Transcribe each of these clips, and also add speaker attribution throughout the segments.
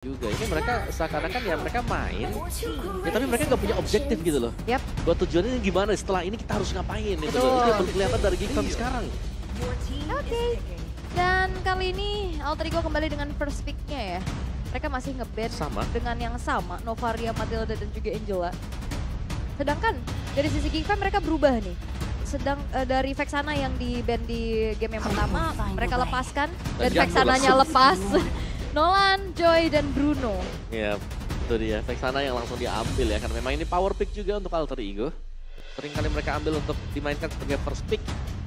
Speaker 1: juga. Ini mereka seakan-akan ya mereka main, ya tapi mereka nggak punya objektif gitu loh.
Speaker 2: Yap.
Speaker 1: Buat tujuannya gimana, setelah ini kita harus ngapain gitu loh. Itu belum kelihatan dari Geek Fam sekarang.
Speaker 2: Oke. Dan kali ini Alter Ego kembali dengan first pick-nya ya. Mereka masih nge-ban
Speaker 1: Sama.
Speaker 2: dengan yang sama, Novaria, Matilda, dan juga Angela. Sedangkan dari sisi Geek Fam mereka berubah nih. Dari Vexana yang di-ban di game yang pertama, mereka lepaskan. Dan
Speaker 1: Jangan
Speaker 2: Vexananya
Speaker 1: langsung.
Speaker 2: lepas. Nolan, Joy, dan Bruno.
Speaker 1: Ya, itu dia. Vexana yang langsung diambil ya, karena memang ini power pick juga untuk Alter Ego. Seringkali mereka ambil untuk dimainkan sebagai first pick.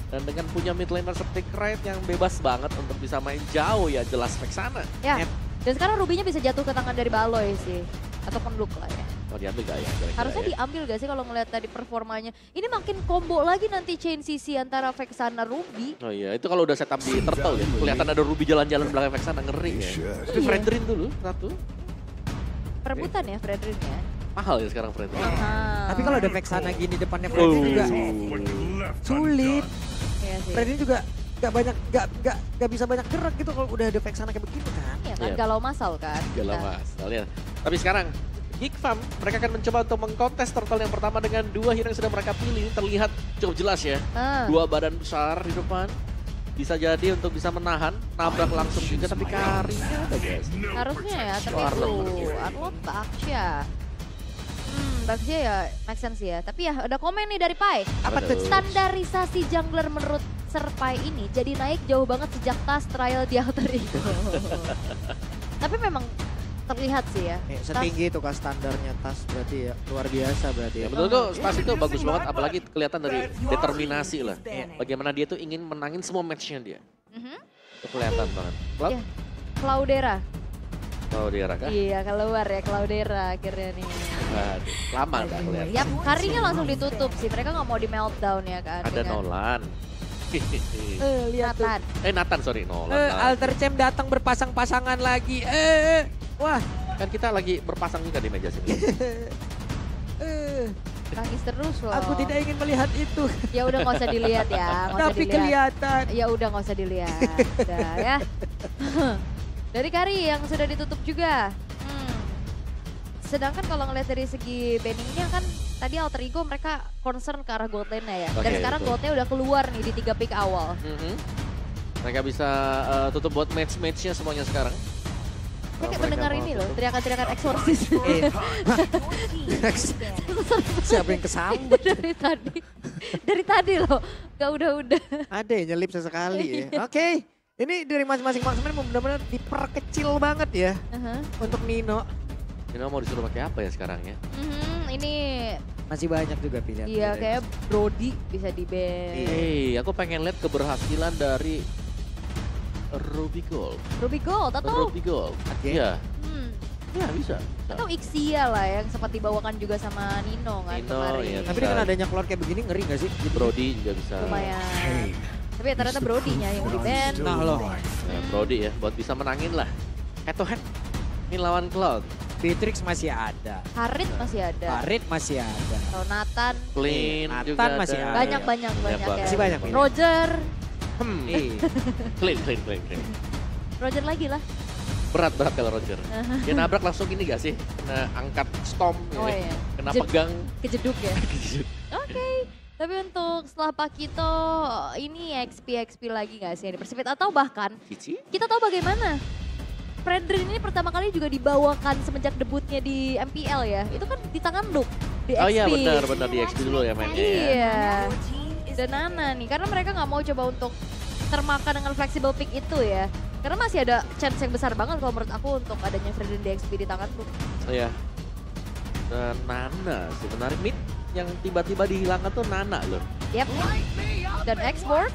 Speaker 1: Dan dengan punya mid laner seperti Kraid yang bebas banget untuk bisa main jauh ya, jelas Vexana.
Speaker 2: Ya, dan sekarang Rubinya bisa jatuh ke tangan dari Baloy sih. Ataupun Luke lah ya.
Speaker 1: Oh, diambil gak ya? Kira-kira
Speaker 2: Harusnya
Speaker 1: ya?
Speaker 2: diambil gak sih kalau ngeliat tadi performanya. Ini makin combo lagi nanti chain CC antara Vexana Ruby.
Speaker 1: Oh iya, itu kalau udah setup di turtle ya. Kelihatan ada Ruby jalan-jalan belakang Vexana, ngeri ya. Tapi
Speaker 2: Iya.
Speaker 1: Fredrin dulu, satu.
Speaker 2: Perebutan ya Fredrin ya.
Speaker 1: Mahal ya sekarang Fredrin.
Speaker 2: Mahal.
Speaker 3: Tapi kalau ada Vexana gini depannya Freddy juga sulit.
Speaker 2: Iya sih.
Speaker 3: Freddy juga gak bisa banyak gerak gitu kalau udah ada Vexana kayak begini kan.
Speaker 2: Iya kan,
Speaker 1: Iya.
Speaker 2: galau masal kan.
Speaker 1: Gak
Speaker 2: kita.
Speaker 1: lama, sekalian. Tapi sekarang, Geek Fam, mereka akan mencoba untuk mengkontes turtle yang pertama dengan dua hero yang sudah mereka pilih. Terlihat cukup jelas ya.
Speaker 2: Ah.
Speaker 1: Dua badan besar di depan. Bisa jadi untuk bisa menahan, nabrak langsung juga, tapi Karinnya ada guys.
Speaker 2: Harusnya ya, tapi
Speaker 1: Arlong.
Speaker 2: Arlong Baksha. Baksha ya make sense ya. Tapi ya ada komen nih dari Pai.
Speaker 1: Apa tuh?
Speaker 2: Standarisasi jungler menurut Sir Pai ini jadi naik jauh banget sejak tas trial di Alter Ego. Tapi memang terlihat sih ya.
Speaker 3: Setinggi itu kan standarnya tas berarti ya luar biasa berarti ya.
Speaker 1: Ya betul tuh, Stas itu bagus banget, apalagi kelihatan dari determinasi lah. Bagaimana dia tuh ingin menangin semua matchnya dia. Itu kelihatan banget. Cloud?
Speaker 2: Ya. Claudera.
Speaker 1: Oh dia Raka?
Speaker 2: Iya keluar ya Claudera akhirnya nih.
Speaker 1: Aduh, lama gak kelihatan.
Speaker 2: Yap, Karinya langsung ditutup sih. Mereka nggak mau di meltdown ya kan.
Speaker 1: Ada
Speaker 2: dengan
Speaker 1: Nolan.
Speaker 3: Lihat tuh.
Speaker 2: Nathan.
Speaker 1: Nathan sorry, Nolan.
Speaker 3: Alter Champ datang berpasang-pasangan lagi. Wah.
Speaker 1: Kan kita lagi berpasang juga di meja sini.
Speaker 2: Nangis terus loh.
Speaker 3: Aku tidak ingin melihat itu.
Speaker 2: Ya udah nggak usah dilihat ya. Nggak usah
Speaker 3: Tapi
Speaker 2: dilihat.
Speaker 3: kelihatan.
Speaker 2: Ya udah nggak usah dilihat. Udah ya. Dari Kari yang sudah ditutup juga. Sedangkan kalau ngeliat dari segi banningnya kan tadi Alter Ego mereka concern ke arah gold lane-nya ya. Dan
Speaker 1: Oke,
Speaker 2: sekarang
Speaker 1: betul.
Speaker 2: goldnya udah keluar nih di 3 pick awal.
Speaker 1: Mereka bisa tutup buat match-matchnya semuanya sekarang.
Speaker 2: Saya kayak
Speaker 1: Mereka
Speaker 2: mendengar
Speaker 1: mau
Speaker 2: ini loh,
Speaker 1: tutup.
Speaker 2: teriakan-teriakan eksorsis.
Speaker 3: Siapa yang kesambet?
Speaker 2: Dari tadi loh, gak udah-udah.
Speaker 3: Ada ya nyelip sesekali ya. Oke. Ini dari masing-masing marksman benar-benar diperkecil banget ya untuk Nino.
Speaker 1: Ini mau disuruh pakai apa ya sekarang ya?
Speaker 2: Ini
Speaker 3: Masih banyak juga pilihan.
Speaker 2: iya kayak Brody bisa di ban.
Speaker 1: Hey, aku pengen lihat keberhasilan dari Ruby Gold.
Speaker 2: Ruby Gold atau
Speaker 1: Ruby Gold.
Speaker 3: Oke.
Speaker 1: Iya. Ya bisa.
Speaker 2: atau Ixia lah yang sempat dibawakan juga sama Nino kan
Speaker 1: Nino,
Speaker 2: kemarin.
Speaker 1: iya.
Speaker 3: Tapi dengan adanya keluar kayak begini ngeri gak sih?
Speaker 1: Brody juga bisa.
Speaker 2: Lumayan. Tapi ya ternyata Brody-nya yang di ban.
Speaker 3: Nah loh,
Speaker 1: Ya, Brody ya, buat bisa menangin lah. Head to head. Ini lawan Cloud.
Speaker 3: Beatrix masih ada.
Speaker 2: Harit masih ada.
Speaker 3: Farid masih ada.
Speaker 2: Atau Nathan.
Speaker 1: Clean
Speaker 3: Nathan
Speaker 1: juga
Speaker 3: masih
Speaker 1: ada.
Speaker 3: ada.
Speaker 2: Banyak ya.
Speaker 3: Masih banyak pilihan.
Speaker 2: Roger.
Speaker 1: Clean.
Speaker 2: Roger lagi lah.
Speaker 1: Berat kalau Roger. Dia nabrak langsung ini gak sih? Kena angkat storm
Speaker 2: Oh
Speaker 1: ya.
Speaker 2: iya.
Speaker 1: Kena
Speaker 2: Jed-
Speaker 1: pegang.
Speaker 2: Kejeduk ya. Oke. Tapi untuk setelah Pakito ini XP lagi gak sih yang dipersempit? Atau bahkan
Speaker 1: Cici?
Speaker 2: kita tahu bagaimana Fredrin ini pertama kali juga dibawakan semenjak debutnya di MPL ya. Itu kan di tangan Luke di XP.
Speaker 1: Oh iya benar di XP dulu ya mainnya ya.
Speaker 2: Iya. Dan Nana nih, karena mereka nggak mau coba untuk termakan dengan flexible pick itu ya. Karena masih ada chance yang besar banget kalau menurut aku untuk adanya Fredrin di XP di tangan Luke.
Speaker 1: Iya. Dan Nana sebenarnya mid yang tiba-tiba dihilangkan tuh Nana loh.
Speaker 2: Yap. Dan export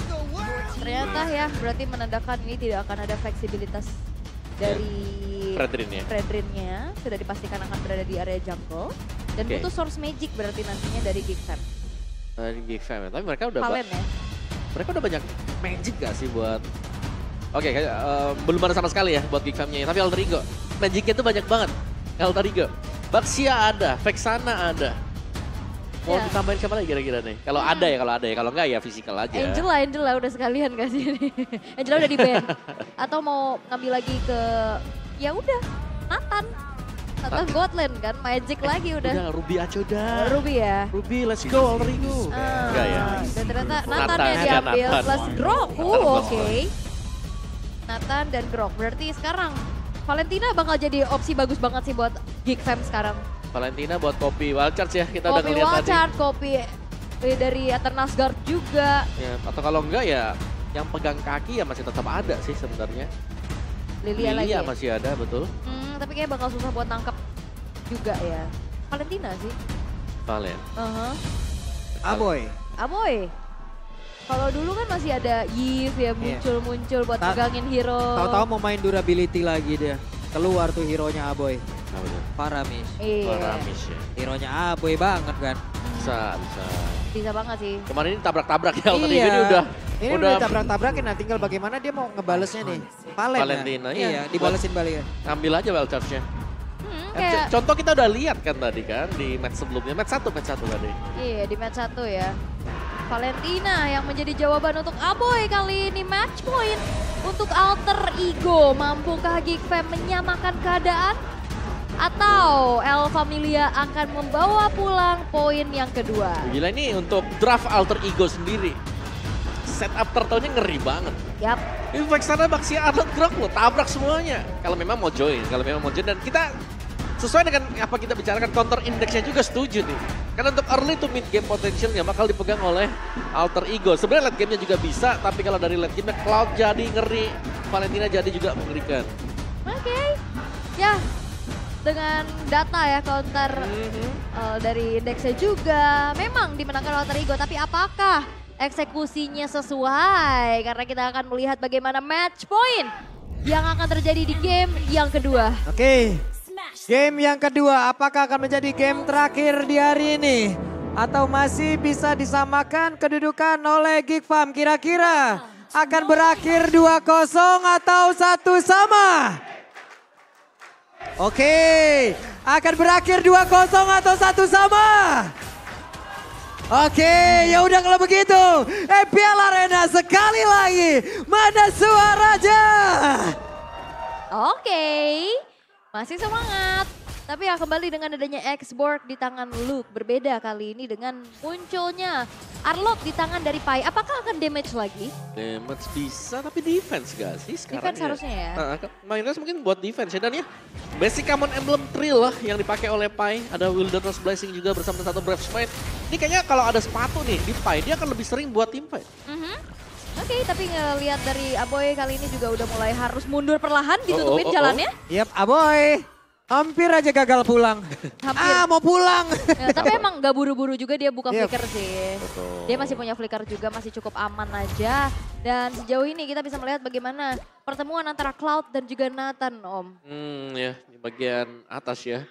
Speaker 2: ternyata ya berarti menandakan ini tidak akan ada fleksibilitas dari
Speaker 1: Fredrin ya.
Speaker 2: Fredrinnya. Sudah dipastikan akan berada di area jungle. Dan
Speaker 1: Oke.
Speaker 2: butuh source magic berarti nantinya dari Geek Fam.
Speaker 1: Dari Geek Fam ya. Tapi mereka udah
Speaker 2: Valen ya.
Speaker 1: mereka udah banyak magic gak sih buat Oke, belum ada sama sekali ya buat Geek Fam-nya. Tapi Alter Ego, magicnya tuh banyak banget. Alter Ego, Baxia ada, Vexana ada. Mau
Speaker 2: Ya.
Speaker 1: ditambahin siapa lagi kira-kira nih? Kalau ada ya, kalau enggak ya fisikal aja.
Speaker 2: Angela udah sekalian kasih ini. Angela udah di ban. Atau mau ngambil lagi ke ya udah Nathan Godland kan, Magic lagi udah.
Speaker 1: Udah, Ruby aja udah.
Speaker 2: Ruby ya?
Speaker 1: Ruby, let's go, alter ego. Enggak ya?
Speaker 2: Dan ternyata Nathan
Speaker 1: Nathan,
Speaker 2: yang diambil
Speaker 1: Nathan.
Speaker 2: plus Grok.
Speaker 1: Nathan
Speaker 2: Oke. Nathan dan Grok. Berarti sekarang Valentina bakal jadi opsi bagus banget sih buat Geek Fam sekarang.
Speaker 1: Valentina buat kopi Wildcard ya, kita udah
Speaker 2: Kopi
Speaker 1: ngeliat tadi.
Speaker 2: Wildcard, kopi dari Eternal Guard juga.
Speaker 1: Ya, atau kalau enggak ya yang pegang kaki ya masih tetap ada sih sebenarnya.
Speaker 2: Lilia lagi ya?
Speaker 1: masih ada, betul.
Speaker 2: Tapi kayak bakal susah buat nangkep juga ya. Valentina sih.
Speaker 1: Valen.
Speaker 3: Aboy.
Speaker 2: Aboy. Kalau dulu kan masih ada Yves ya muncul-muncul buat pegangin hero.
Speaker 3: Tahu-tahu mau main durability lagi dia. Keluar tuh hero-nya Aboy.
Speaker 1: Apa tuh?
Speaker 3: Paramis.
Speaker 2: Iya.
Speaker 1: Paramis ya.
Speaker 3: Hero-nya Aboy banget kan.
Speaker 1: Bisa.
Speaker 2: Bisa banget sih.
Speaker 1: Kemarin ini tabrak-tabrak ya, alter ego
Speaker 3: Iya.
Speaker 1: ini udah.
Speaker 3: Ini udah tabrak-tabrakin, nah tinggal bagaimana dia mau ngebalesnya nih.
Speaker 1: Valentina, iya.
Speaker 3: Iya, dibalesin balik.
Speaker 1: Ambil aja wild charge-nya.
Speaker 2: Kayak
Speaker 1: Contoh kita udah lihat kan tadi kan di match sebelumnya, match 1 tadi.
Speaker 2: iya di match 1 ya. Valentina yang menjadi jawaban untuk Aboy kali ini, match point untuk alter ego. Mampukah Geek Fam menyamakan keadaan? Atau El Familia akan membawa pulang poin yang kedua?
Speaker 1: Gila ini untuk draft alter ego sendiri. Setup turtle-nya ngeri banget.
Speaker 2: Yap.
Speaker 1: Ini Vexana Baxia Arnold Grok loh, tabrak semuanya. Kalau memang mau join, dan kita sesuai dengan apa kita bicarakan counter indexnya juga setuju nih. Karena untuk early to mid game potentialnya bakal dipegang oleh alter ego. Sebenarnya late game-nya juga bisa, tapi kalau dari late game-nya Cloud jadi ngeri, Valentina jadi juga mengerikan.
Speaker 2: Oke. Ya, dengan data ya counter dari indeksnya juga memang dimenangkan alter ego. Tapi apakah eksekusinya sesuai? Karena kita akan melihat bagaimana match point yang akan terjadi di game yang kedua.
Speaker 3: Oke. Game yang kedua, apakah akan menjadi game terakhir di hari ini? Atau masih bisa disamakan kedudukan oleh Geek Fam? Kira-kira akan berakhir 2-0 atau 1 sama? Oke, akan berakhir 2-0 atau 1 sama? Oke, ya udah kalau begitu. EPL Arena sekali lagi. Mana suaranya?
Speaker 2: Oke, masih semangat. Tapi ya kembali dengan adanya X-Borg di tangan Luke. Berbeda kali ini dengan munculnya Arlok di tangan dari Pai. Apakah akan damage lagi?
Speaker 1: Damage bisa, tapi defense gak sih sekarang
Speaker 2: Defense
Speaker 1: ya?
Speaker 2: harusnya ya.
Speaker 1: Mainnya mungkin buat defense ya. Dan ya basic common emblem Trill lah yang dipakai oleh Pai. Ada Wilderness Blessing juga bersama satu Brave Smite. Ini kayaknya kalau ada sepatu nih di Pai, dia akan lebih sering buat teamfight.
Speaker 2: Oke, tapi ngelihat dari Aboy kali ini juga udah mulai harus mundur perlahan, ditutupin jalannya.
Speaker 3: Yap, Aboy. Hampir aja gagal pulang.
Speaker 2: Hampir.
Speaker 3: Mau pulang.
Speaker 2: Ya, tapi emang gak buru-buru juga dia buka
Speaker 3: Yep.
Speaker 2: flicker sih.
Speaker 1: Betul.
Speaker 2: Dia masih punya flicker juga, masih cukup aman aja. Dan sejauh ini kita bisa melihat bagaimana pertemuan antara Cloud dan juga Nathan, Om.
Speaker 1: Ya di bagian atas ya.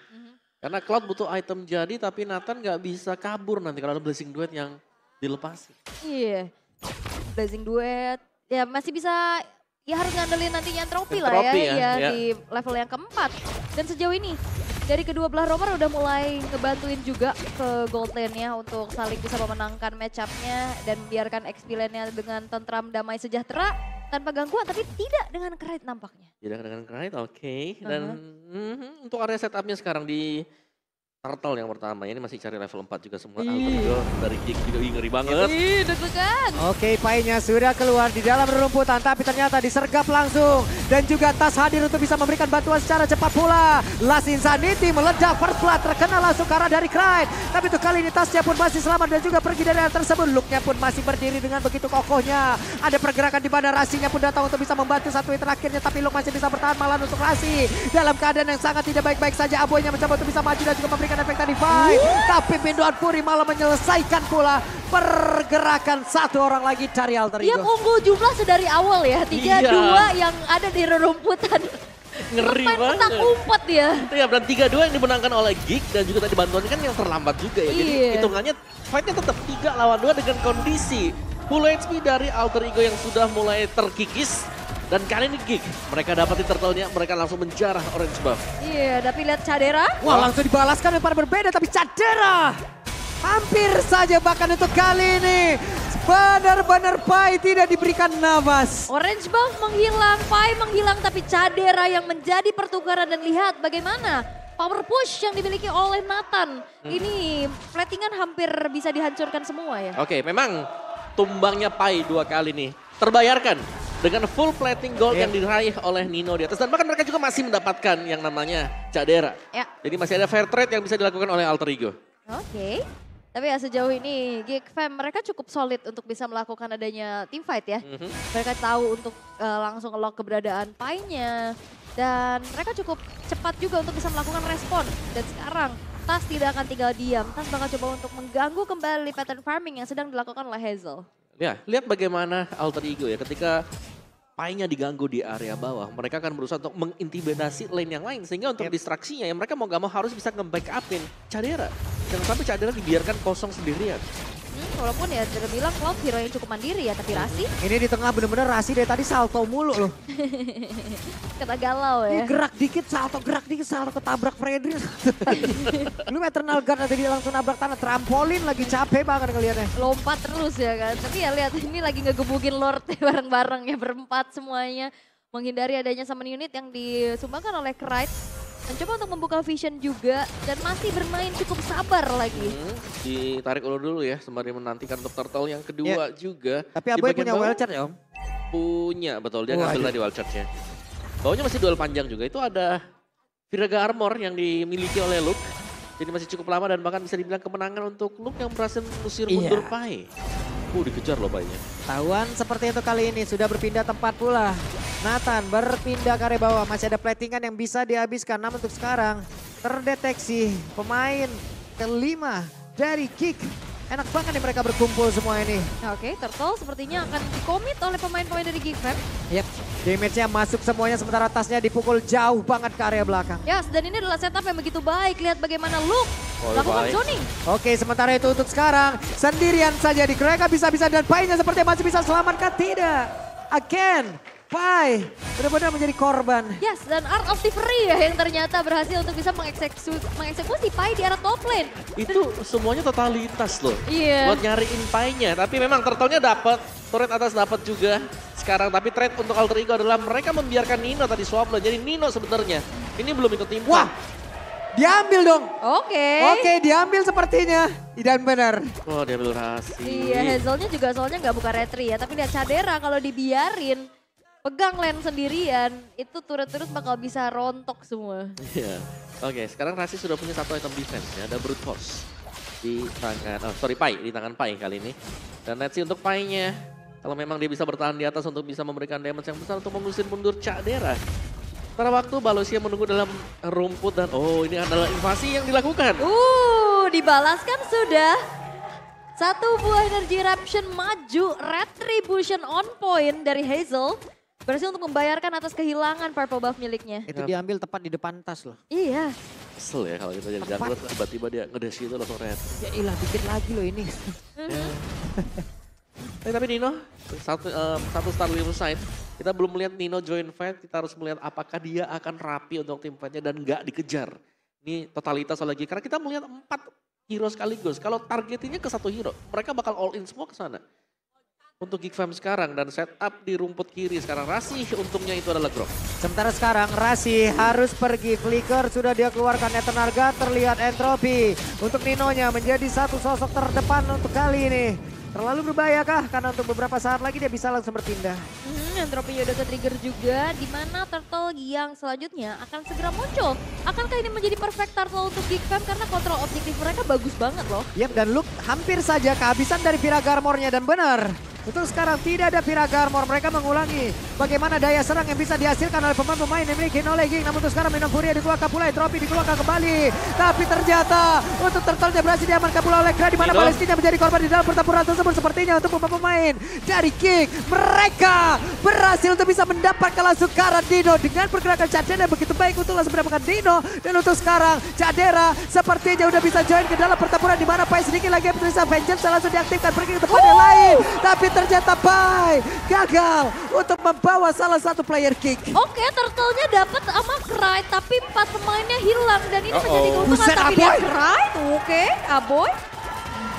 Speaker 1: Karena Cloud butuh item jadi, tapi Nathan nggak bisa kabur nanti kalau ada Blessing Duet yang dilepasin.
Speaker 2: Iya, Blazing Duet. Ya masih bisa, ya harus ngandelin nantinya entropy lah
Speaker 1: Entropy
Speaker 2: ya,
Speaker 1: ya.
Speaker 2: di level yang keempat. Dan sejauh ini dari kedua belah romer udah mulai ngebantuin juga ke gold lane-nya untuk saling bisa memenangkan match up-nya dan membiarkan XP lane-nya dengan tentram damai sejahtera tanpa gangguan, tapi tidak dengan Krait nampaknya.
Speaker 1: Tidak dengan Knight, oke. Dan untuk area setupnya sekarang di Turtle yang pertama, ini masih cari level 4 juga semua. Alter Ego dari Geek juga ngeri banget.
Speaker 2: Ih, deg-degan.
Speaker 3: Oke, Pai-nya sudah keluar di dalam rerumputan, tapi ternyata disergap langsung. Dan juga Tas hadir untuk bisa memberikan bantuan secara cepat pula. Last Insanity meledak, first blood terkena langsung ke arah dari Clyde. Tapi untuk kali ini Tasnya pun masih selamat dan juga pergi dari hal tersebut. Luke-nya pun masih berdiri dengan begitu kokohnya. Ada pergerakan di mana Rasinya pun datang untuk bisa membantu satu hit terakhirnya. Tapi Luke masih bisa bertahan malah untuk Rasi. Dalam keadaan yang sangat tidak baik-baik saja. Aboynya mencoba untuk bisa maju dan juga memberikan efek tadi fight. Tapi Pinduan Fury malah menyelesaikan pula pergerakan satu orang lagi dari Alter
Speaker 2: Dia
Speaker 3: Ego.
Speaker 2: unggul jumlah sedari awal ya, 3-2 yang ada di rerumputan.
Speaker 1: Ngeri
Speaker 2: Main
Speaker 1: banget.
Speaker 2: petak umpet dia.
Speaker 1: Iya, dan 3-2 yang dimenangkan oleh Geek dan juga tadi bantuannya kan yang terlambat juga ya. Jadi
Speaker 2: Iya.
Speaker 1: hitungannya fightnya tetap 3 lawan 2 dengan kondisi full HP dari Alter Ego yang sudah mulai terkikis. Dan kali ini Geek, mereka dapatin turtle-nya, mereka langsung menjarah orange buff.
Speaker 2: Iya, tapi lihat Cadera.
Speaker 3: Wah, langsung dibalaskan dengan berbeda tapi Cadera Hampir saja bahkan untuk kali ini. Benar-benar Pai tidak diberikan nafas.
Speaker 2: Orange Buff menghilang, Pai menghilang, tapi Cadera yang menjadi pertukaran. Dan lihat bagaimana power push yang dimiliki oleh Nathan. Ini platingan hampir bisa dihancurkan semua ya.
Speaker 1: Oke, memang tumbangnya Pai 2 kali nih terbayarkan dengan full plating gold yang diraih oleh Nino di atas. Dan bahkan mereka juga masih mendapatkan yang namanya Cadera.
Speaker 2: Ya.
Speaker 1: Jadi masih ada fair trade yang bisa dilakukan oleh Alter Ego.
Speaker 2: Oke. Tapi ya sejauh ini Geek Fam mereka cukup solid untuk bisa melakukan adanya team fight ya. Mereka tahu untuk langsung nge-lock keberadaan Pai-nya. Dan mereka cukup cepat juga untuk bisa melakukan respon. Dan sekarang Tas tidak akan tinggal diam. Tas bakal coba untuk mengganggu kembali pattern farming yang sedang dilakukan oleh Hazel.
Speaker 1: Ya, lihat bagaimana Alter Ego ya ketika Pai-nya diganggu di area bawah. Mereka akan berusaha untuk mengintimidasi lane yang lain. Sehingga untuk distraksinya ya mereka mau gak mau harus bisa nge-backupin Cadera. Jangan sampai Cadera dibiarkan kosong sendirian.
Speaker 2: Walaupun ya sudah bilang Cloud hero yang cukup mandiri ya, tapi Rasi
Speaker 3: Ini di tengah bener-bener Rasi dari tadi salto mulu loh.
Speaker 2: kena galau
Speaker 3: Ini
Speaker 2: ya.
Speaker 3: gerak dikit salto ketabrak Fredrin. Lu Eternal Guard nanti dia langsung nabrak tanah, trampolin lagi, capek banget ngeliatnya.
Speaker 2: Lompat terus ya kan. Tapi ya lihat ini lagi ngegebukin Lord bareng-bareng ya, berempat semuanya. Menghindari adanya summon unit yang disumbangkan oleh Krite. Mencoba untuk membuka vision juga dan masih bermain cukup sabar lagi.
Speaker 1: Ditarik dulu ya sembari menantikan untuk turtle yang kedua juga.
Speaker 3: Tapi Aboy punya wild charge ya Om?
Speaker 1: Punya, betul. Dia ngambil tadi wild charge-nya. Bawahnya masih duel panjang juga. Itu ada Viraga Armor yang dimiliki oleh Luke. Jadi masih cukup lama dan bahkan bisa dibilang kemenangan untuk Luke yang berhasil mengusir mundur Pai. Dikejar loh Pai-nya.
Speaker 3: Tahuan seperti itu kali ini sudah berpindah tempat pula. Nathan berpindah ke area bawah, masih ada platingan yang bisa dihabiskan. Namun untuk sekarang terdeteksi pemain kelima dari Kick. Enak banget nih mereka berkumpul semua ini.
Speaker 2: Oke, Turtle sepertinya akan dikomit oleh pemain-pemain dari Geek Fam.
Speaker 3: Yap, damage-nya masuk semuanya sementara tasnya dipukul jauh banget ke area belakang.
Speaker 2: Ya, dan ini adalah setup yang begitu baik. Lihat bagaimana Luke lakukan zoning.
Speaker 3: Oke, sementara itu untuk sekarang sendirian saja di mereka bisa-bisa dan Pai-nya seperti masih bisa selamatkan. Tidak. Again. Pai benar-benar menjadi korban.
Speaker 2: Yes, dan Art of Thievery ya yang ternyata berhasil untuk bisa mengeksekusi Pai di arah top lane.
Speaker 1: Itu semuanya totalitas loh.
Speaker 2: Iya.
Speaker 1: Buat nyariin Pai-nya. Tapi memang turtle-nya dapat, turret atas dapat juga sekarang. Tapi trade untuk Alter Ego adalah mereka membiarkan Nino tadi swap lane. Jadi Nino sebenarnya ini belum ikut tim.
Speaker 3: Wah, diambil dong.
Speaker 2: Oke,
Speaker 3: diambil sepertinya. Dan benar.
Speaker 1: Oh, diambil Rasi.
Speaker 2: Iya, Hazelnya juga soalnya nggak buka retri ya. Tapi lihat Cadera kalau dibiarin pegang lane sendirian, itu turret-turret bakal bisa rontok semua.
Speaker 1: Iya. Oke, sekarang Rasi sudah punya satu item defense ya. Ada Brute Force di tangan, Pai, di tangan Pai kali ini. Dan let's see untuk Pai-nya. Kalau memang dia bisa bertahan di atas untuk bisa memberikan damage yang besar untuk mengusir mundur Cadera. Pada waktu Balosia menunggu dalam rumput dan ini adalah invasi yang dilakukan.
Speaker 2: Dibalaskan sudah. Satu buah energy eruption maju, retribution on point dari Hazel. Berhasil untuk membayarkan atas kehilangan purple buff miliknya.
Speaker 3: Itu diambil tepat di depan tas loh.
Speaker 2: Iya.
Speaker 1: Kesel ya kalau kita jadi jungler tiba-tiba dia ngedash gitu langsung red.
Speaker 3: Ya ilah, dikit lagi loh ini.
Speaker 1: Tapi Nino, satu star Liver side. Kita belum melihat Nino join fight, kita harus melihat apakah dia akan rapi untuk tim fightnya dan nggak dikejar. Ini totalitas lagi, karena kita melihat 4 hero sekaligus. Kalau targetinnya ke satu hero, mereka bakal all in semua ke sana. Untuk Geek Fam sekarang dan setup di rumput kiri sekarang Rasi untungnya itu adalah Grok.
Speaker 3: Sementara sekarang Rasi harus pergi, Flicker sudah dia keluarkan, Eternal Guard terlihat Entropy. Untuk Ninonya menjadi satu sosok terdepan untuk kali ini. Terlalu berbahayakah? Karena untuk beberapa saat lagi dia bisa langsung berpindah.
Speaker 2: Entropy udah ke-trigger juga, di mana turtle yang selanjutnya akan segera muncul. Akankah ini menjadi perfect turtle untuk Geek Fam karena kontrol objektif mereka bagus banget loh.
Speaker 3: Yap, dan Luke hampir saja kehabisan dari Viraga Armor-nya dan benar. Untuk sekarang tidak ada Viraga Armor, mereka mengulangi bagaimana daya serang yang bisa dihasilkan oleh pemain-pemain yang dimiliki oleh Geek. Namun untuk sekarang Minong Furia dikeluarkan pula, Entropy dikeluarkan kembali. Tapi ternyata untuk turtle-nya berhasil diamankan pula oleh Kra, di mana Palestina menjadi korban di dalam pertempuran tersebut. Sepertinya untuk pemain dari Geek, mereka berhasil untuk bisa mendapatkan langsung Kara Dino dengan pergerakan Cadera begitu baik untuk langsung mendapatkan Dino. Dan untuk sekarang Cadera sepertinya udah bisa join ke dalam pertempuran, di mana Pai sedikit lagi bisa Vengeance langsung diaktifkan pergi ke tempat yang lain. Tapi ternyata Pai gagal untuk membawa salah satu player Kick.
Speaker 2: Oke, turtle-nya dapat sama Krite, tapi 4 pemainnya hilang dan ini menjadi keuntungan.
Speaker 3: Buset,
Speaker 2: Tapi
Speaker 3: Aboy.
Speaker 2: lihat Krite, oke, Aboy.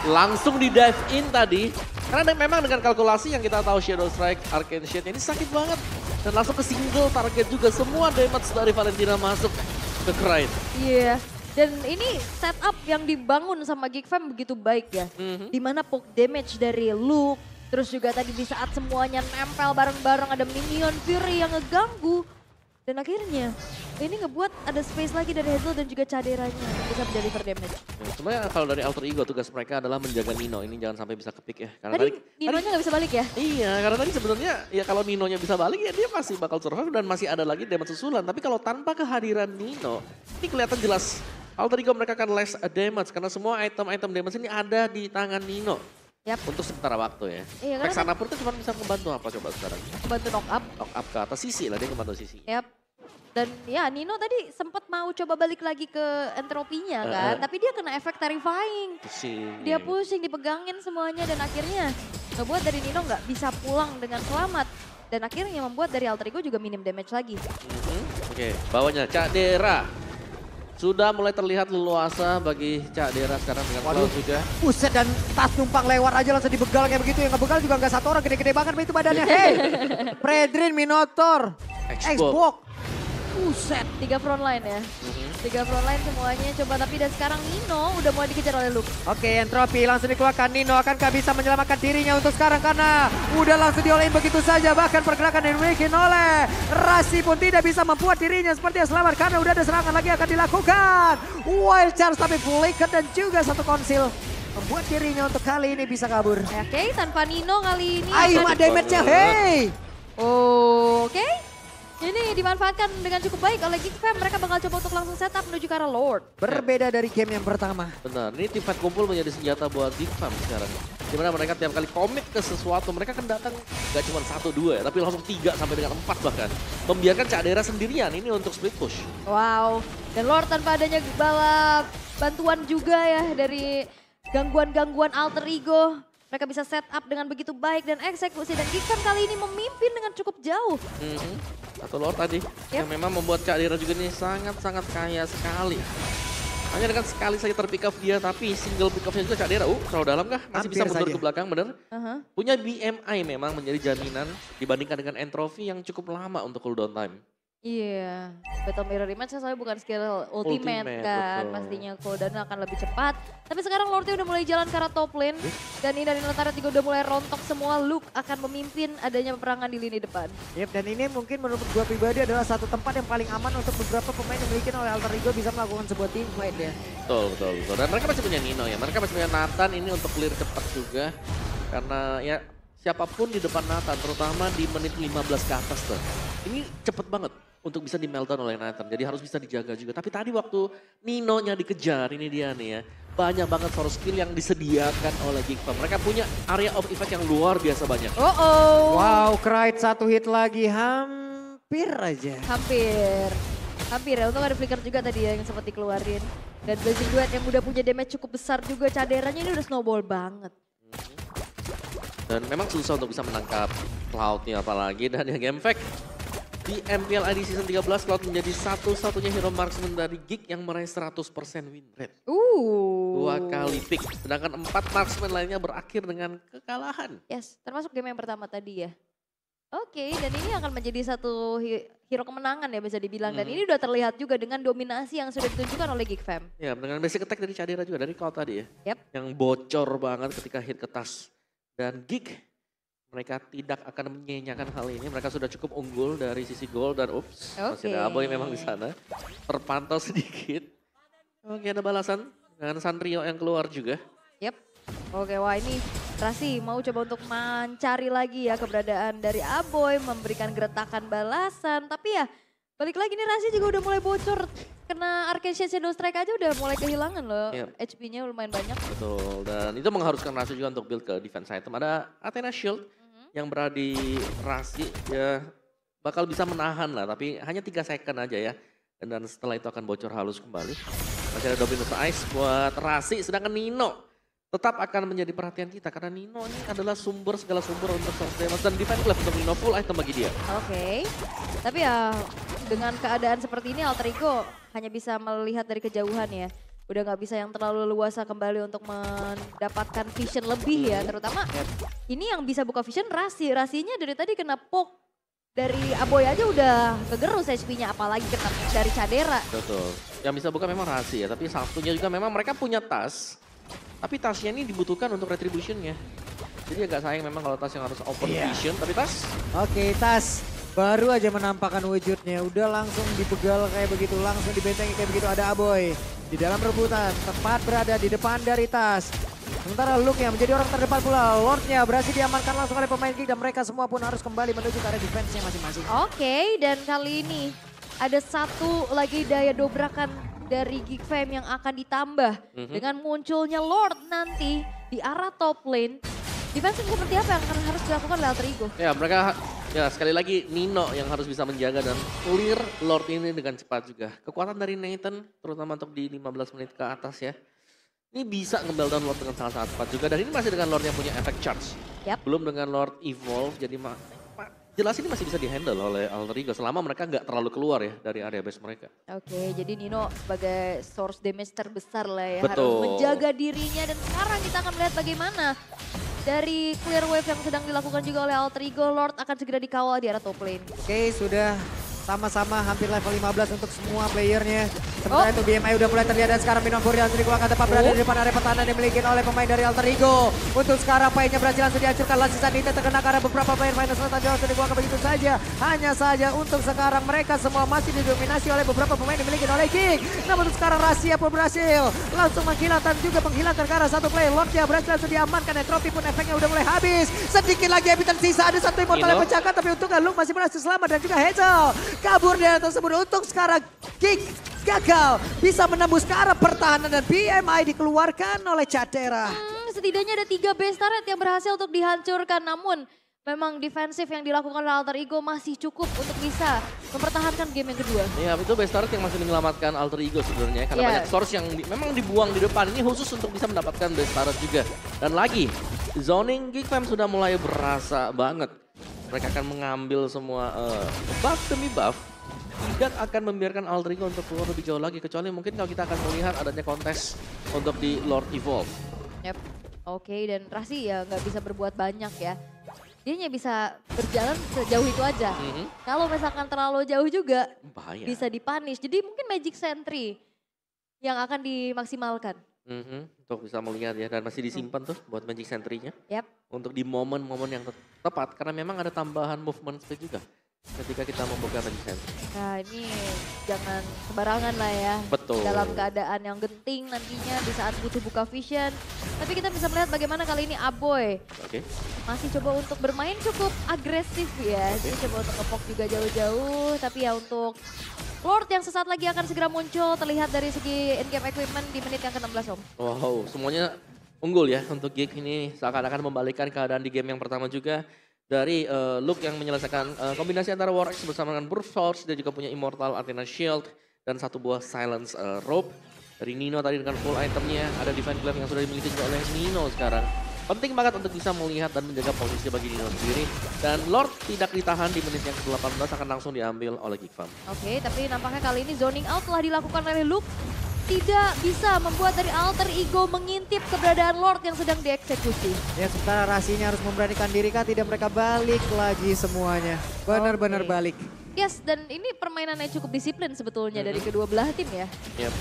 Speaker 1: langsung di dive in tadi. Karena memang dengan kalkulasi yang kita tahu Shadow Strike, Arcane Shade ini sakit banget. Dan langsung ke single target juga. Semua damage dari Valentina masuk ke Kraid.
Speaker 2: Iya. Dan ini setup yang dibangun sama Geek Fam begitu baik ya. Dimana poke damage dari Luke. Terus juga tadi di saat semuanya nempel bareng-bareng ada minion Fury yang ngeganggu. Dan akhirnya ini ngebuat ada space lagi dari Hazel dan juga Caderanya untuk bisa mendeliver damage.
Speaker 1: Ya, sebenarnya kalau dari Alter Ego tugas mereka adalah menjaga Nino. Ini jangan sampai bisa kepick ya. Karena
Speaker 2: Tadi Ninonya nggak bisa balik ya?
Speaker 1: Iya, karena tadi sebenarnya ya kalau Ninonya bisa balik ya dia pasti bakal survive dan masih ada lagi damage susulan. Tapi kalau tanpa kehadiran Nino, ini kelihatan jelas Alter Ego mereka akan less damage karena semua item-item damage ini ada di tangan Nino.
Speaker 2: Yap.
Speaker 1: Untuk sementara waktu ya.
Speaker 2: Iya,
Speaker 1: Vexana pun kan cuma bisa membantu apa coba sekarang?
Speaker 2: Bantu knock up.
Speaker 1: Knock up ke atas sisi lah, dia membantu sisi.
Speaker 2: Yap. Dan ya Nino tadi sempat mau coba balik lagi ke entropinya kan. Tapi dia kena efek terrifying.
Speaker 1: Pusing.
Speaker 2: Dia pusing, dipegangin semuanya dan akhirnya ngebuat dari Nino nggak bisa pulang dengan selamat. Dan akhirnya membuat dari Alter Ego juga minim damage lagi.
Speaker 1: Oke, bawahnya Cak Dera. Sudah mulai terlihat leluasa bagi Cak Dera sekarang dengan Cloud juga.
Speaker 3: Buset dan tas numpang lewat aja langsung dibegal kayak begitu. Yang ngebegal juga nggak satu orang, gede-gede banget itu badannya. Hey, Predrin, Minotaur, Xbox. Buset.
Speaker 2: 3 frontline ya. 3 frontline semuanya coba tapi dan sekarang Nino udah mulai dikejar oleh Luke.
Speaker 3: Oke, Entropy langsung dikeluarkan. Nino akankah bisa menyelamatkan dirinya untuk sekarang karena udah langsung diolahin begitu saja. Bahkan pergerakan yang dimiliki oleh Rasi pun tidak bisa membuat dirinya seperti yang selamat karena udah ada serangan lagi akan dilakukan. Wild Charge tapi flicker dan juga satu konsil membuat dirinya untuk kali ini bisa kabur.
Speaker 2: Oke, tanpa Nino kali ini.
Speaker 3: Ayo damage-nya, hey!
Speaker 2: Oke. Ini dimanfaatkan dengan cukup baik oleh Geek Fam. Mereka bakal coba untuk langsung setup menuju ke arah Lord.
Speaker 3: Berbeda dari game yang pertama.
Speaker 1: Benar, ini tim fight kumpul menjadi senjata buat Geek Fam sekarang. Dimana mereka tiap kali komit ke sesuatu, mereka kan datang gak cuma 1-2 ya, tapi langsung 3 sampai dengan 4 bahkan. Membiarkan Cak Dera sendirian ini untuk split push.
Speaker 2: Wow, dan Lord tanpa adanya balap bantuan juga ya dari gangguan-gangguan Alter Ego. Mereka bisa set up dengan begitu baik dan eksekusi. Dan Geek Fam kali ini memimpin dengan cukup jauh.
Speaker 1: Atau Lord tadi, yang memang membuat Cak Dera juga ini sangat-sangat kaya sekali. Hanya dengan sekali saja terpick up dia, tapi single pick up-nya juga Cak Dera. Terlalu dalam kah? Masih bisa mundur ke belakang, bener? Punya BMI memang menjadi jaminan dibandingkan dengan Entropy yang cukup lama untuk cooldown time.
Speaker 2: Iya, Battle Mirror Image soalnya bukan skill ultimate kan,
Speaker 1: betul.
Speaker 2: pastinya cooldown akan lebih cepat. Tapi sekarang Lordnya udah mulai jalan ke arah top lane, dan ini dari Notara juga udah mulai rontok semua. Luke akan memimpin adanya peperangan di lini depan.
Speaker 3: Yep, dan ini mungkin menurut gua pribadi adalah satu tempat yang paling aman untuk beberapa pemain yang dimiliki oleh Alter Ego bisa melakukan sebuah team fight ya.
Speaker 1: Betul. Dan mereka masih punya Nino ya, mereka masih punya Nathan ini untuk clear cepat juga. Karena ya siapapun di depan Nathan, terutama di menit 15 ke atas tuh. Ini cepet banget untuk bisa di meltdown oleh Nathan, jadi harus bisa dijaga juga. Tapi tadi waktu Ninonya dikejar, ini dia nih ya. Banyak banget source skill yang disediakan oleh Geek Fam. Mereka punya area of effect yang luar biasa banyak.
Speaker 3: Wow, Kraid satu hit lagi, hampir aja.
Speaker 2: Hampir ya, untung ada flicker juga tadi ya yang sempat dikeluarin. Dan Blazing Duet yang udah punya damage cukup besar juga, Caderanya ini udah snowball banget.
Speaker 1: Dan memang susah untuk bisa menangkap Cloud-nya apalagi. Dan yang game fact, di MPL ID Season 13, Cloud menjadi satu-satunya hero marksman dari Geek yang meraih 100% win rate. 2 kali pick, sedangkan 4 marksman lainnya berakhir dengan kekalahan.
Speaker 2: Yes, termasuk game yang pertama tadi ya. Oke, dan ini akan menjadi satu hero kemenangan ya bisa dibilang. Dan ini udah terlihat juga dengan dominasi yang sudah ditunjukkan oleh Geek Fam.
Speaker 1: Ya, dengan basic attack dari Cak Dera juga, dari Cloud tadi ya.
Speaker 2: Yep.
Speaker 1: Yang bocor banget ketika hit ke tas. Dan Geek, mereka tidak akan menyanyiakan hal ini. Mereka sudah cukup unggul dari sisi gol dan masih ada Aboy memang di sana. Terpantau sedikit. Oke, ada balasan dengan Sanrio yang keluar juga.
Speaker 2: Yep. Oke, wah ini Rasi mau coba untuk mencari lagi ya keberadaan dari Aboy, memberikan geretakan balasan. Tapi ya balik lagi nih Rasi juga udah mulai bocor. Kena Arcane Shade Shadow Strike aja udah mulai kehilangan loh.
Speaker 1: Yep.
Speaker 2: HP-nya lumayan banyak.
Speaker 1: Betul, dan itu mengharuskan Rasi juga untuk build ke defense item. Ada Athena Shield yang berada di Rasi, ya bakal bisa menahan lah. Tapi hanya 3 second aja ya. Dan setelah itu akan bocor halus kembali. Masih ada Dominus Ice buat Rasi, sedangkan Nino tetap akan menjadi perhatian kita. Karena Nino ini adalah segala sumber untuk source damage dan defense class untuk Nino full item bagi dia.
Speaker 2: Oke, tapi ya dengan keadaan seperti ini Alter Ego hanya bisa melihat dari kejauhan ya. udah nggak bisa yang terlalu leluasa kembali untuk mendapatkan vision lebih ya. Terutama ini yang bisa buka vision Rasi. Rasinya dari tadi kena poke dari Aboy aja udah kegerus HP-nya, apalagi kena dari Cadera.
Speaker 1: Betul. Yang bisa buka memang Rasi ya, tapi satunya juga memang mereka punya tas. Tapi tasnya ini dibutuhkan untuk retribution-nya. Jadi agak sayang memang kalau tas yang harus open vision, tapi tas.
Speaker 3: Oke, tas baru aja menampakkan wujudnya, udah langsung dibegal kayak begitu, langsung dibentengi kayak begitu. Ada Aboy di dalam rebutan, tepat berada di depan dari tas. Sementara Luke yang menjadi orang terdepan pula, Lordnya berhasil diamankan langsung oleh pemain Geek dan mereka semua pun harus kembali menuju ke area defense-nya masing-masing.
Speaker 2: Oke, dan kali ini ada satu lagi daya dobrakan dari Geek Fam yang akan ditambah dengan munculnya Lord nanti di arah top lane. Defense seperti apa yang akan harus dilakukan oleh Alter Ego?
Speaker 1: Ya mereka, ya sekali lagi Nino yang harus bisa menjaga dan clear Lord ini dengan cepat juga. Kekuatan dari Nathan, terutama untuk di 15 menit ke atas ya. Ini bisa nge-bell down Lord dengan sangat-sangat cepat juga. Dan ini masih dengan Lord yang punya efek charge. Belum dengan Lord Evolve, jadi jelas ini masih bisa di-handle oleh Alter Ego selama mereka nggak terlalu keluar ya dari area base mereka.
Speaker 2: Oke, jadi Nino sebagai source damage terbesar lah ya.
Speaker 1: Betul.
Speaker 2: Harus menjaga dirinya dan sekarang kita akan melihat bagaimana dari clear wave yang sedang dilakukan juga oleh Alter Ego. Lord akan segera dikawal di arah top lane.
Speaker 3: Oke, sudah sama-sama hampir level 15 untuk semua playernya. Sementara itu BMI udah mulai terlihat dan sekarang Minon Fury langsung dikeluarkan tepat berada di depan area pertahanan yang dimiliki oleh pemain dari Alter Ego. Untuk sekarang poinnya berhasil langsung dihancurkan. Lassisan ini terkena karena beberapa player Finals Selatan langsung dikeluarkan begitu saja. Hanya saja untuk sekarang mereka semua masih didominasi oleh beberapa pemain yang dimiliki oleh King. Namun untuk sekarang Rahasia pun berhasil langsung menghilangkan juga menghilangkan ke arah satu player. Lordnya berhasil langsung diamankan. Entropy pun efeknya udah mulai habis. Sedikit lagi habitat sisa, ada satu immortal yang pecahkan tapi untungnya Luke masih berhasil selamat dan juga Hazel kabur dari tersebut. Untuk sekarang King gagal bisa menembus ke arah pertahanan dan BMI dikeluarkan oleh Cadera.
Speaker 2: Setidaknya ada 3 base turret yang berhasil untuk dihancurkan, namun memang defensif yang dilakukan oleh Alter Ego masih cukup untuk bisa mempertahankan game yang kedua.
Speaker 1: Iya, itu base turret yang masih menyelamatkan Alter Ego sebenarnya karena banyak source yang memang dibuang di depan ini khusus untuk bisa mendapatkan base turret juga. Dan lagi zoning Geek Fam sudah mulai berasa banget. Mereka akan mengambil semua buff demi buff. Tidak akan membiarkan Alter Ego untuk keluar lebih jauh lagi. Kecuali mungkin kalau kita akan melihat adanya kontes untuk di Lord Evolve.
Speaker 2: Yep. Oke, dan Rasi ya nggak bisa berbuat banyak ya. Dia hanya bisa berjalan sejauh itu aja. Kalau misalkan terlalu jauh juga
Speaker 1: bahaya.
Speaker 2: Bisa dipunish. Jadi mungkin Magic Sentry yang akan dimaksimalkan.
Speaker 1: Untuk bisa melihat ya, dan masih disimpan tuh buat Magic Sentry-nya.
Speaker 2: Yep.
Speaker 1: Untuk di momen-momen yang tepat, karena memang ada tambahan movement speed juga ketika kita membuka Magic Sentry.
Speaker 2: Nah ini jangan sembarangan lah ya.
Speaker 1: Betul.
Speaker 2: Dalam keadaan yang genting nantinya di saat butuh buka vision. Tapi kita bisa melihat bagaimana kali ini Aboy masih coba untuk bermain cukup agresif ya. Jadi coba untuk ngepok juga jauh-jauh, tapi ya untuk Lord yang sesaat lagi akan segera muncul terlihat dari segi in-game equipment di menit yang ke-16 Om.
Speaker 1: Wow, semuanya unggul ya untuk Geek ini seakan-akan membalikan keadaan di game yang pertama juga. Dari Luke yang menyelesaikan kombinasi antara War Axe bersama dengan Burst Force, dia juga punya Immortal Athena Shield dan satu buah Silence Rope. Dari Nino tadi dengan full itemnya, ada Divine Glaive yang sudah dimiliki juga oleh Nino sekarang. Penting banget untuk bisa melihat dan menjaga posisi bagi Nino sendiri. Dan Lord tidak ditahan di menit yang ke-18 akan langsung diambil oleh Geek Fam.
Speaker 2: Oke, tapi nampaknya kali ini zoning out telah dilakukan oleh Luke. Tidak bisa membuat dari Alter Ego mengintip keberadaan Lord yang sedang dieksekusi.
Speaker 3: Ya sementara Rasinya harus memberanikan diri kan, tidak mereka balik lagi semuanya. Benar-benar balik.
Speaker 2: Yes, dan ini permainannya cukup disiplin sebetulnya dari kedua belah tim ya.
Speaker 1: Yep.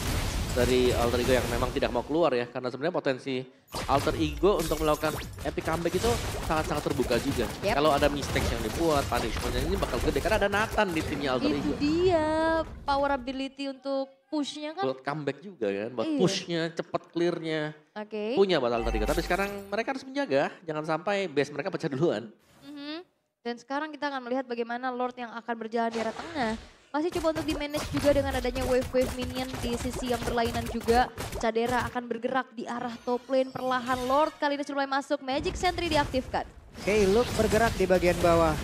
Speaker 1: Dari Alter Ego yang memang tidak mau keluar ya, karena sebenarnya potensi Alter Ego untuk melakukan epic comeback itu sangat-sangat terbuka juga. Kalau ada mistake yang dibuat, punishment ini bakal gede karena ada Nathan di timnya Alter Ego.
Speaker 2: Itu dia power ability untuk pushnya kan.
Speaker 1: Buat comeback juga kan, buat pushnya, cepet clearnya. Punya buat Alter Ego, tapi sekarang mereka harus menjaga, jangan sampai base mereka pecah duluan.
Speaker 2: Dan sekarang kita akan melihat bagaimana Lord yang akan berjalan di arah tengah. Masih coba untuk di-manage juga dengan adanya wave-wave minion di sisi yang berlainan juga. Cadera akan bergerak di arah top lane perlahan. Lord kali ini sudah mulai masuk, Magic Sentry diaktifkan.
Speaker 3: Oke, Luke bergerak di bagian bawah.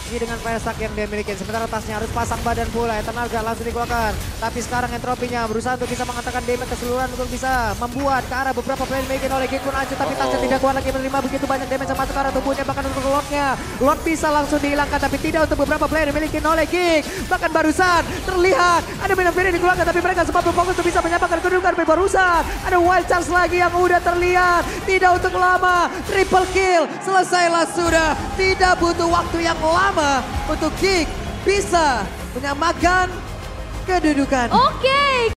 Speaker 3: interaksi dengan Firesack yang dia miliki. Sementara tasnya harus pasang badan pula. Eternal Guard langsung dikeluarkan. Tapi sekarang entropinya berusaha untuk bisa mengatakan damage keseluruhan untuk bisa membuat ke arah beberapa player dimiliki oleh Gig pun hancur. Tapi tasnya tidak kuat lagi menerima begitu banyak damage yang masuk ke arah tubuhnya. Bahkan untuk Lordnya. Lord bisa langsung dihilangkan tapi tidak untuk beberapa player dimiliki oleh Gig. Bahkan barusan terlihat ada Benavir yang dikeluarkan tapi mereka sempat berfokus untuk bisa menyamakan kedudukan. Tapi barusan ada Wild Charge lagi yang udah terlihat. Tidak untuk lama. Triple kill. Selesailah sudah. Tidak butuh waktu yang lama untuk Gig bisa menyamakan kedudukan.
Speaker 2: Oke.